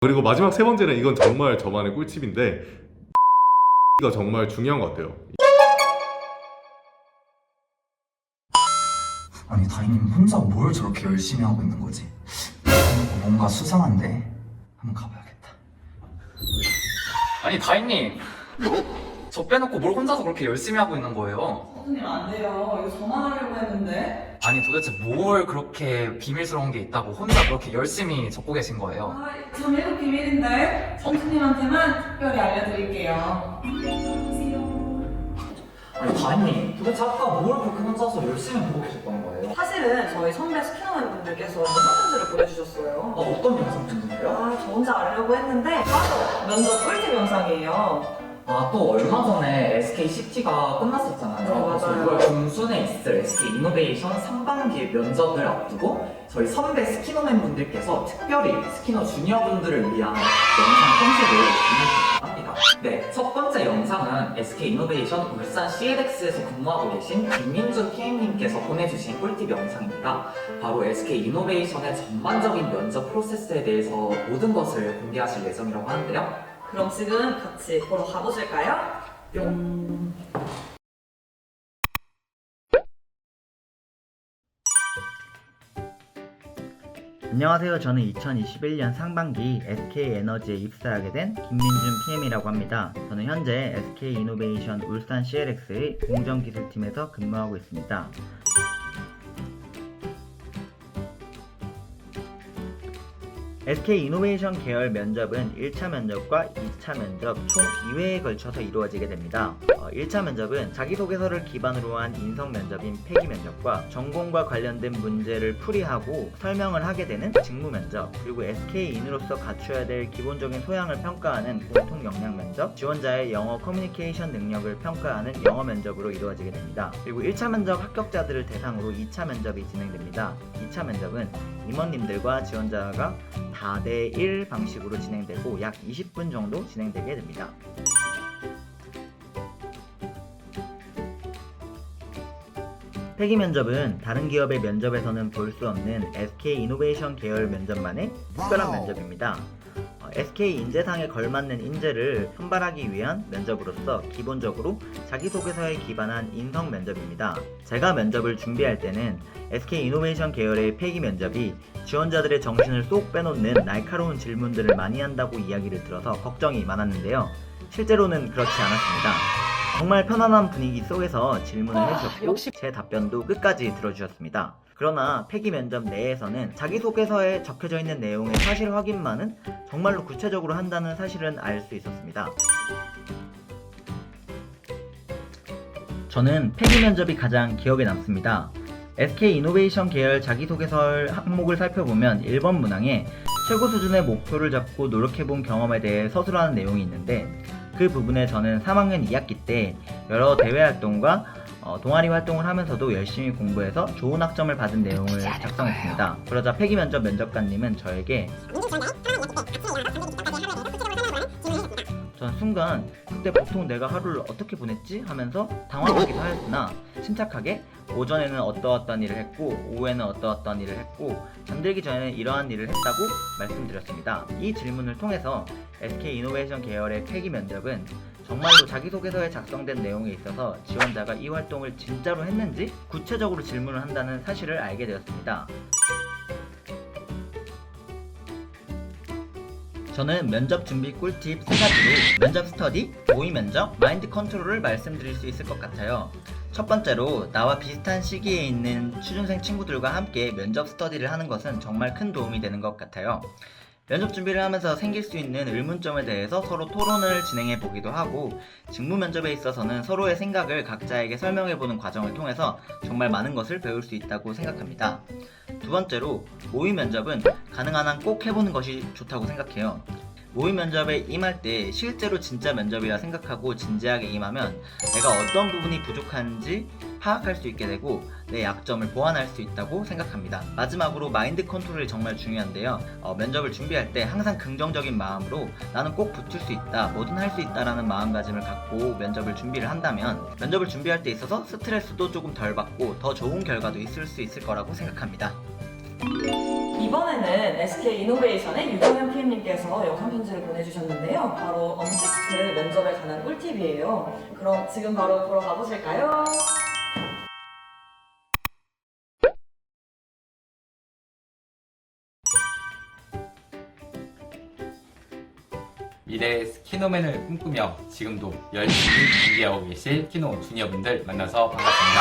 그리고 마지막 세 번째는 이건 정말 저만의 꿀팁인데 이거 정말 중요한 것 같아요. 아니 다희님 혼자 뭘 저렇게 열심히 하고 있는 거지? 뭔가 수상한데? 한번 가봐야겠다. 아니 다희님, 저 빼놓고 뭘 혼자서 그렇게 열심히 하고 있는 거예요? 선생님 안 돼요. 이거 저만 하려고 했는데. 아니 도대체 뭘 그렇게 비밀스러운 게 있다고 혼자 그렇게 열심히 적고 계신 거예요? 아, 참 이거 비밀인데. 선생님한테만 특별히 알려드릴게요. 아니 다희님, 도대체 아까 뭘 그렇게 혼자서 열심히 보고 계셨던 거예요? 사실은 저희 선배 스키너분들께서 영상편지를 보내주셨어요. 어떤 영상 편지인데요? 아, 저 혼자 알려고 했는데 바로 면접 꿀팁 영상이에요. 또 얼마 전에 SK CT가 끝났었잖아요. 네, 맞아요. 6월 중순에 있을 SK 이노베이션 상반기 면접을 앞두고 저희 선배 스키너맨 분들께서 특별히 스키너 주니어 분들을 위한 영상 편집을 진행합니다. 네, 첫 번째 영상은 SK 이노베이션 울산 CLX에서 근무하고 계신 김민준 PM님께서 보내주신 꿀팁 영상입니다. 바로 SK 이노베이션의 전반적인 면접 프로세스에 대해서 모든 것을 공개하실 예정이라고 하는데요. 그럼 지금 같이 보러 가보실까요? 뿅. 안녕하세요. 저는 2021년 상반기 SK에너지에 입사하게 된 김민준 PM이라고 합니다. 저는 현재 SK이노베이션 울산 CLX의 공정기술팀에서 근무하고 있습니다. SK이노베이션 계열 면접은 1차 면접과 2차 면접 총 2회에 걸쳐서 이루어지게 됩니다. 1차 면접은 자기소개서를 기반으로 한 인성 면접인 폐기 면접과 전공과 관련된 문제를 풀이하고 설명을 하게 되는 직무 면접, 그리고 SK인으로서 갖춰야 될 기본적인 소양을 평가하는 공통 역량 면접, 지원자의 영어 커뮤니케이션 능력을 평가하는 영어 면접으로 이루어지게 됩니다. 그리고 1차 면접 합격자들을 대상으로 2차 면접이 진행됩니다. 2차 면접은 임원님들과 지원자가 4대1 방식으로 진행되고 약 20분 정도 진행되게 됩니다. 폐기 면접은 다른 기업의 면접에서는 볼 수 없는 SK이노베이션 계열 면접만의 특별한 면접입니다. SK 인재상에 걸맞는 인재를 선발하기 위한 면접으로서 기본적으로 자기소개서에 기반한 인성 면접입니다. 제가 면접을 준비할 때는 SK이노베이션 계열의 폐기 면접이 지원자들의 정신을 쏙 빼놓는 날카로운 질문들을 많이 한다고 이야기를 들어서 걱정이 많았는데요. 실제로는 그렇지 않았습니다. 정말 편안한 분위기 속에서 질문을 해주셨고 제 답변도 끝까지 들어주셨습니다. 그러나 폐기 면접 내에서는 자기소개서에 적혀져 있는 내용의 사실 확인만은 정말로 구체적으로 한다는 사실은 알 수 있었습니다. 저는 폐기 면접이 가장 기억에 남습니다. SK이노베이션 계열 자기소개서 항목을 살펴보면 1번 문항에 최고 수준의 목표를 잡고 노력해본 경험에 대해 서술하는 내용이 있는데 그 부분에 저는 3학년 2학기 때 여러 대외 활동과 동아리 활동을 하면서도 열심히 공부해서 좋은 학점을 받은 내용을 작성했습니다. 그러자 폐기 면접 면접관님은 저에게 전 순간 그때 보통 내가 하루를 어떻게 보냈지? 하면서 당황하기도 하였으나 침착하게 오전에는 어떠어떤 일을 했고 오후에는 어떠어떤 일을 했고 잠들기 전에는 이러한 일을 했다고 말씀드렸습니다. 이 질문을 통해서 SK이노베이션 계열의 폐기 면접은 정말로 자기소개서에 작성된 내용에 있어서 지원자가 이 활동을 진짜로 했는지 구체적으로 질문을 한다는 사실을 알게 되었습니다. 저는 면접 준비 꿀팁 3가지로 면접 스터디, 모의 면접, 마인드 컨트롤을 말씀드릴 수 있을 것 같아요. 첫 번째로 나와 비슷한 시기에 있는 취준생 친구들과 함께 면접 스터디를 하는 것은 정말 큰 도움이 되는 것 같아요. 면접 준비를 하면서 생길 수 있는 의문점에 대해서 서로 토론을 진행해 보기도 하고 직무 면접에 있어서는 서로의 생각을 각자에게 설명해보는 과정을 통해서 정말 많은 것을 배울 수 있다고 생각합니다. 두 번째로 모의 면접은 가능한 한 꼭 해보는 것이 좋다고 생각해요. 모의 면접에 임할 때 실제로 진짜 면접이라 생각하고 진지하게 임하면 내가 어떤 부분이 부족한지 파악할 수 있게 되고 내 약점을 보완할 수 있다고 생각합니다. 마지막으로 마인드 컨트롤이 정말 중요한데요. 면접을 준비할 때 항상 긍정적인 마음으로 나는 꼭 붙을 수 있다, 뭐든 할 수 있다라는 마음가짐을 갖고 면접을 준비를 한다면 면접을 준비할 때 있어서 스트레스도 조금 덜 받고 더 좋은 결과도 있을 수 있을 거라고 생각합니다. 이 이번에는 SK 이노베이션의 유정현 PM님께서 영상 편지를 보내주셨는데요. 바로 언택트 면접에 관한 꿀팁이에요. 그럼 지금 바로 보러 가보실까요? 미래의 스키노맨을 꿈꾸며 지금도 열심히 준비하고 계실 스키노 주니어분들 만나서 반갑습니다.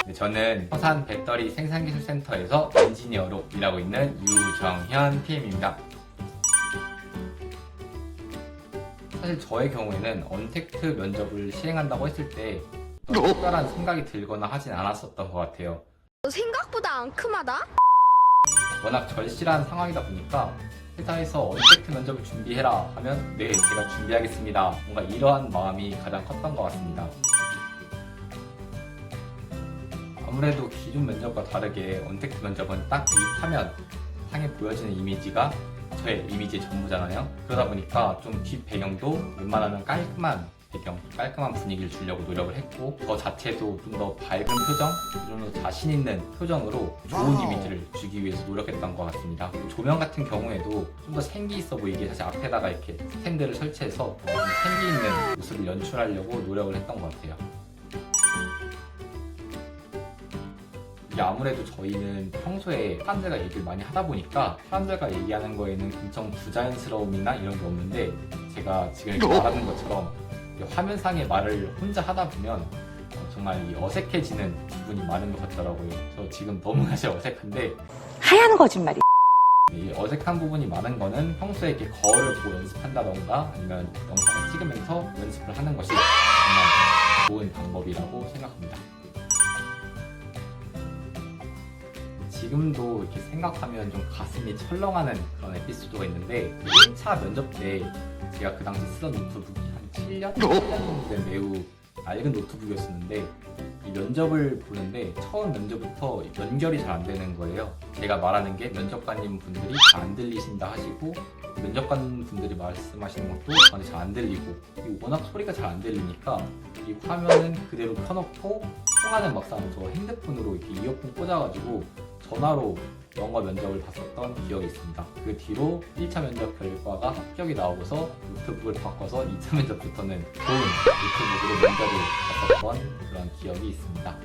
네, 저는 서산 배터리 생산기술센터에서 엔지니어로 일하고 있는 유정현 PM입니다. 사실 저의 경우에는 언택트 면접을 시행한다고 했을 때 특별한 생각이 들거나 하진 않았었던 것 같아요. 생각보다 앙큼하다? 워낙 절실한 상황이다 보니까 회사에서 언택트 면접을 준비해라 하면 네, 제가 준비하겠습니다. 뭔가 이러한 마음이 가장 컸던 것 같습니다. 아무래도 기존 면접과 다르게 언택트 면접은 딱 입하면 상에 보여지는 이미지가 저의 이미지의 전부잖아요. 그러다 보니까 좀 뒷 배경도 웬만하면 깔끔한 배경, 깔끔한 분위기를 주려고 노력을 했고 저 자체도 좀 더 밝은 표정, 좀 더 자신 있는 표정으로 좋은 이미지를 주기 위해서 노력했던 것 같습니다. 조명 같은 경우에도 좀 더 생기 있어 보이게 사실 앞에다가 이렇게 스탠드를 설치해서 좀 생기 있는 모습을 연출하려고 노력을 했던 것 같아요. 이게 아무래도 저희는 평소에 사람들과 얘기를 많이 하다 보니까 사람들과 얘기하는 거에는 엄청 부자연스러움이나 이런 게 없는데 제가 지금 이렇게 말하는 것처럼 화면상의 말을 혼자 하다 보면 정말 이 어색해지는 부분이 많은 것 같더라고요. 저 지금 너무 사실 어색한데 하얀 거짓말이. 이 어색한 부분이 많은 거는 평소에 이렇게 거울을 보고 연습한다던가 아니면 영상을 찍으면서 연습을 하는 것이 정말 좋은 방법이라고 생각합니다. 지금도 이렇게 생각하면 좀 가슴이 철렁하는 그런 에피소드가 있는데 1차 면접 때 제가 그 당시 쓰던 노트북이 한 7년 정도 된 매우 낡은 노트북이었었는데 이 면접을 보는데 처음 면접부터 연결이 잘 안 되는 거예요. 제가 말하는 게 면접관님 분들이 잘 안 들리신다 하시고 면접관 분들이 말씀하시는 것도 저한테 잘 안 들리고 워낙 소리가 잘 안 들리니까 이 화면은 그대로 켜놓고 통화는 막상 저 핸드폰으로 이렇게 이어폰 꽂아가지고 전화로 영어 면접을 봤었던 기억이 있습니다. 그 뒤로 1차 면접 결과가 합격이 나오고서 노트북을 바꿔서 2차 면접부터는 좋은 노트북으로 면접을 봤었던 그런 기억이 있습니다.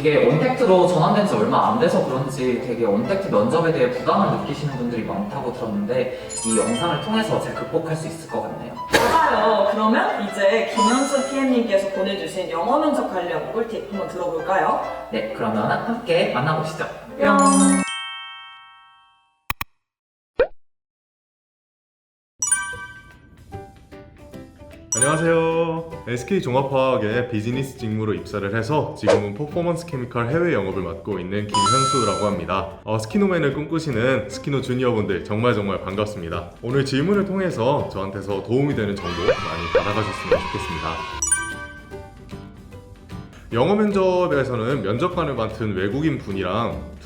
이게 언택트로 전환된 지 얼마 안 돼서 그런지 되게 언택트 면접에 대해 부담을 느끼시는 분들이 많다고 들었는데 이 영상을 통해서 잘 극복할 수 있을 것 같네요. 맞아요. 그러면 이제 김현수 PM님께서 보내주신 영어 면접 관련 꿀팁 한번 들어볼까요? 네, 그러면 함께 만나보시죠. 뿅! 안녕하세요. SK종합화학에 비즈니스 직무로 입사를 해서 지금은 퍼포먼스 케미컬 해외 영업을 맡고 있는 김현수라고 합니다. 스키노맨을 꿈꾸시는 스키노 주니어분들 정말 반갑습니다. 오늘 질문을 통해서 저한테서 도움이 되는 정보 많이 받아가셨으면 좋겠습니다. 영어 면접에서는 면접관을 맡은 외국인 분이랑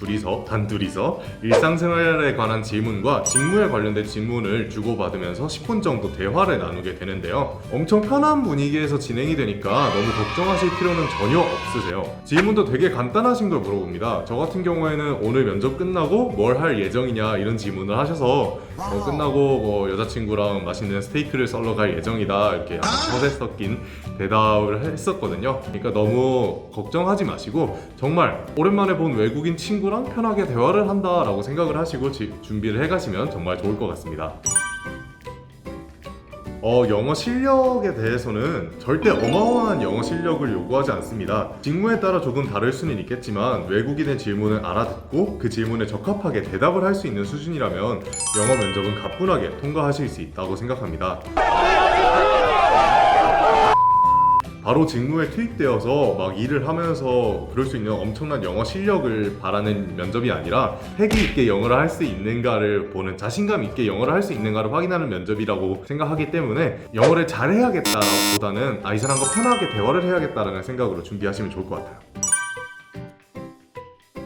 단둘이서 일상생활에 관한 질문과 직무에 관련된 질문을 주고받으면서 10분 정도 대화를 나누게 되는데요. 엄청 편한 분위기에서 진행이 되니까 너무 걱정하실 필요는 전혀 없으세요. 질문도 되게 간단하신 걸 물어봅니다. 저 같은 경우에는 오늘 면접 끝나고 뭘 할 예정이냐 이런 질문을 하셔서 끝나고 여자친구랑 맛있는 스테이크를 썰러 갈 예정이다 이렇게 약간 서세 섞인 대답을 했었거든요. 그러니까 너무 걱정하지 마시고 정말 오랜만에 본 외국인 친구랑 편하게 대화를 한다라고 생각을 하시고 준비를 해가시면 정말 좋을 것 같습니다. 영어 실력에 대해서는 절대 어마어마한 영어 실력을 요구하지 않습니다. 직무에 따라 조금 다를 수는 있겠지만 외국인의 질문을 알아듣고 그 질문에 적합하게 대답을 할 수 있는 수준이라면 영어 면접은 가뿐하게 통과하실 수 있다고 생각합니다. 바로 직무에 투입되어서 막 일을 하면서 그럴 수 있는 엄청난 영어 실력을 바라는 면접이 아니라 패기 있게 영어를 할 수 있는가를 보는, 자신감 있게 영어를 할 수 있는가를 확인하는 면접이라고 생각하기 때문에 영어를 잘해야겠다보다는 이 사람과 편하게 대화를 해야겠다라는 생각으로 준비하시면 좋을 것 같아요.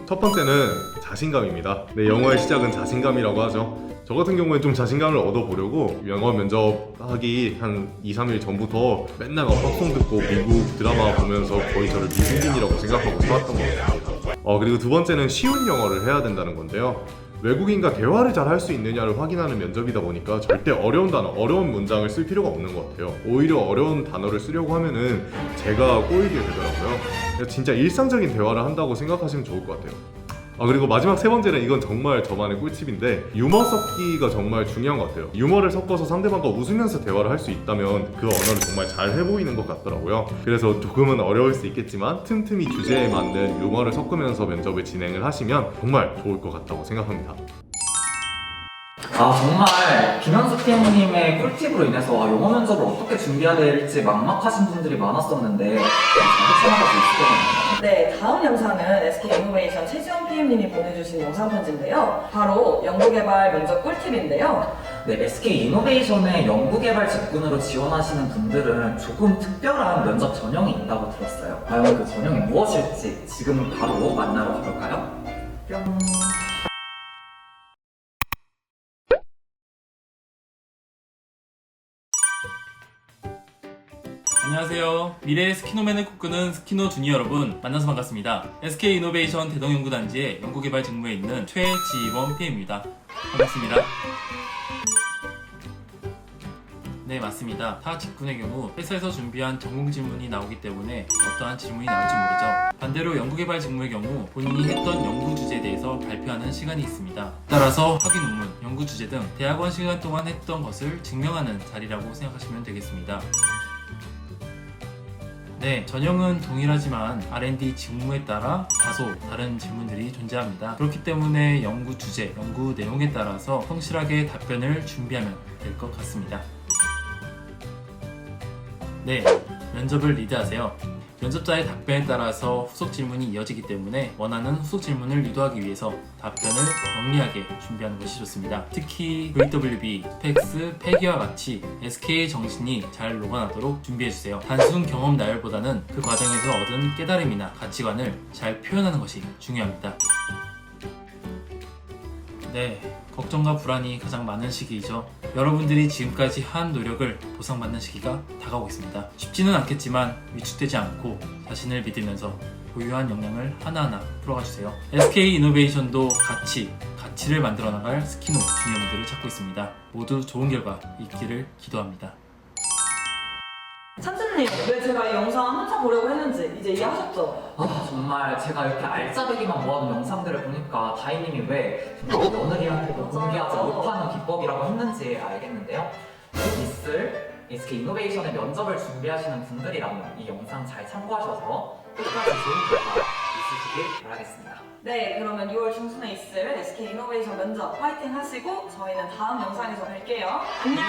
첫 번째는 자신감입니다. 네, 영어의 시작은 자신감이라고 하죠. 저 같은 경우에 좀 자신감을 얻어보려고 영어 면접하기 한 2-3일 전부터 맨날 팝송 듣고 미국 드라마 보면서 거의 저를 미국인이라고 생각하고 살았던 것 같아요. 그리고 두 번째는 쉬운 영어를 해야 된다는 건데요. 외국인과 대화를 잘 할 수 있느냐를 확인하는 면접이다 보니까 절대 어려운 단어, 어려운 문장을 쓸 필요가 없는 것 같아요. 오히려 어려운 단어를 쓰려고 하면은 제가 꼬이게 되더라고요. 그래서 진짜 일상적인 대화를 한다고 생각하시면 좋을 것 같아요. 그리고 마지막 세 번째는 이건 정말 저만의 꿀팁인데 유머 섞기가 정말 중요한 것 같아요. 유머를 섞어서 상대방과 웃으면서 대화를 할 수 있다면 그 언어를 정말 잘 해보이는 것 같더라고요. 그래서 조금은 어려울 수 있겠지만 틈틈이 주제에 맞는 유머를 섞으면서 면접을 진행을 하시면 정말 좋을 것 같다고 생각합니다. 정말 김현수 PM님의 꿀팁으로 인해서 영어 면접을 어떻게 준비해야 될지 막막하신 분들이 많았었는데 잘 헤쳐나갈 수 있을 것 같아요. 네, 다음 영상은 SK 이노베이션 최지원 PM님이 보내주신 영상 편지인데요. 바로 연구개발 면접 꿀팁인데요. 네, SK 이노베이션의 연구개발 직군으로 지원하시는 분들은 조금 특별한 면접 전형이 있다고 들었어요. 과연 그 전형이 무엇일지 지금 바로 만나러 가볼까요? 뿅. 안녕하세요. 미래의 스키노맨을 꿈꾸는 스키노 주니어 여러분, 만나서 반갑습니다. SK이노베이션 대동연구단지의 연구개발 직무에 있는 최지원 PM입니다. 반갑습니다. 네, 맞습니다. 타 직군의 경우 회사에서 준비한 전공 질문이 나오기 때문에 어떠한 질문이 나올지 모르죠. 반대로 연구개발 직무의 경우 본인이 했던 연구 주제에 대해서 발표하는 시간이 있습니다. 따라서 학위 논문, 연구 주제 등 대학원 시간 동안 했던 것을 증명하는 자리라고 생각하시면 되겠습니다. 네, 전형은 동일하지만 R&D 직무에 따라 다소 다른 질문들이 존재합니다. 그렇기 때문에 연구 주제, 연구 내용에 따라서 성실하게 답변을 준비하면 될 것 같습니다. 네, 면접을 리드하세요. 면접자의 답변에 따라서 후속 질문이 이어지기 때문에 원하는 후속 질문을 유도하기 위해서 답변을 영리하게 준비하는 것이 좋습니다. 특히 VWB, 팩스, 패기와 같이 SK의 정신이 잘 녹아나도록 준비해주세요. 단순 경험 나열보다는 그 과정에서 얻은 깨달음이나 가치관을 잘 표현하는 것이 중요합니다. 네, 걱정과 불안이 가장 많은 시기이죠. 여러분들이 지금까지 한 노력을 보상받는 시기가 다가오고 있습니다. 쉽지는 않겠지만 위축되지 않고 자신을 믿으면서 고유한 역량을 하나하나 풀어가주세요. SK 이노베이션도 가치를 만들어 나갈 스키노 주니어분들을 찾고 있습니다. 모두 좋은 결과 있기를 기도합니다. 찬스님, 왜 제가 이 영상 한참 보려고 했는지 이제 이해하셨죠? 정말 제가 이렇게 알짜배기만 모아둔 영상들을 보니까 다희님이 왜 며느리한테도 공개하지 못하는 비법이라고 했는지 알겠는데요. 있을 SK 이노베이션의 면접을 준비하시는 분들이라면 이 영상 잘 참고하셔서 끝까지 좋은 결과 있으시길 바라겠습니다. 네, 그러면 6월 중순에 있을 SK 이노베이션 면접 파이팅 하시고 저희는 다음 영상에서 뵐게요. 안녕!